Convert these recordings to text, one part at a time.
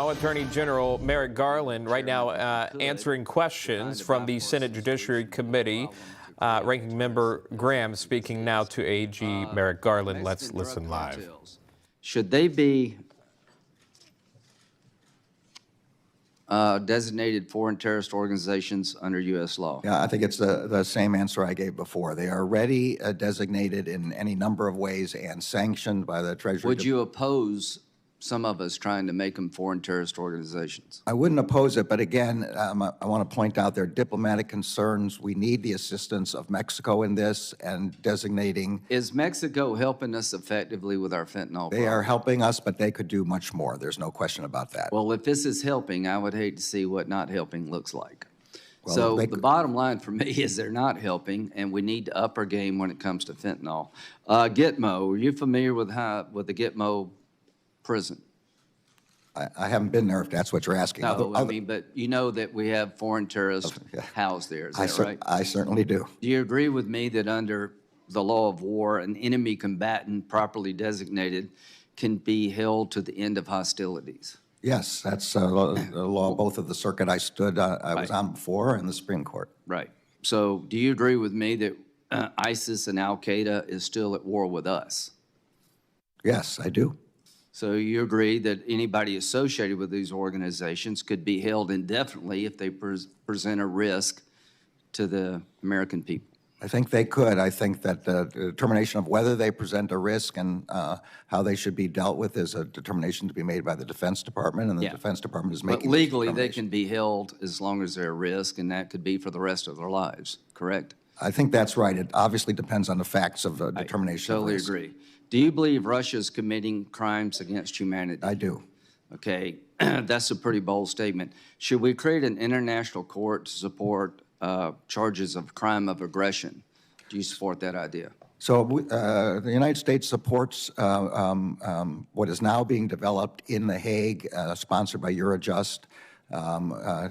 now Attorney General Merrick Garland right now answering questions from the Senate Judiciary Committee. Ranking Member Graham speaking now to AG Merrick Garland. Let's listen live. Should they be designated foreign terrorist organizations under U.S. law? Yeah, I think it's the same answer I gave before. They are already designated in any number of ways and sanctioned by the Treasury. Would you oppose some of us trying to make them foreign terrorist organizations? I wouldn't oppose it, but again, I want to point out there are diplomatic concerns. We need the assistance of Mexico in this and designating. Is Mexico helping us effectively with our fentanyl They are helping us, but they could do much more. There's no question about that. Well, if this is helping, I would hate to see what not helping looks like. Well, So the bottom line for me is they're not helping, and we need to up our game when it comes to fentanyl. Gitmo, are you familiar with the Gitmo prison? I haven't been there, if that's what you're asking. No, I mean, but you know that we have foreign terrorists housed there, is that right? I certainly do. Do you agree with me that under the law of war, an enemy combatant properly designated can be held to the end of hostilities? Yes, that's the law both of the circuit I was on before and the Supreme Court. Right. So do you agree with me that ISIS and Al-Qaeda is still at war with us? Yes, I do. So you agree that anybody associated with these organizations could be held indefinitely if they present a risk to the American people? I think they could. I think that the determination of whether they present a risk and how they should be dealt with is a determination to be made by the Defense Department, and the Defense Department is making. But legally, they can be held as long as they're a risk, and that could be for the rest of their lives, correct? I think that's right. It obviously depends on the facts of the determination. I totally agree. Do you believe Russia's committing crimes against humanity? I do. Okay, that's a pretty bold statement. Should we create an international court to support charges of crime of aggression? Do you support that idea? So the United States supports what is now being developed in The Hague, sponsored by Eurojust,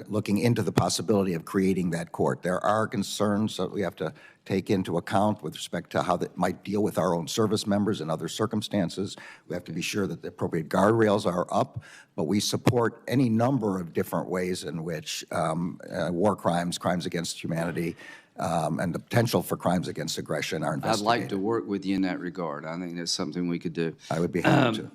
looking into the possibility of creating that court. There are concerns that we have to take into account with respect to how that might deal with our own service members in other circumstances. We have to be sure that the appropriate guardrails are up, but we support any number of different ways in which war crimes, crimes against humanity, and the potential for crimes against aggression are investigated. I'd like to work with you in that regard. I think that's something we could do. I would be happy to.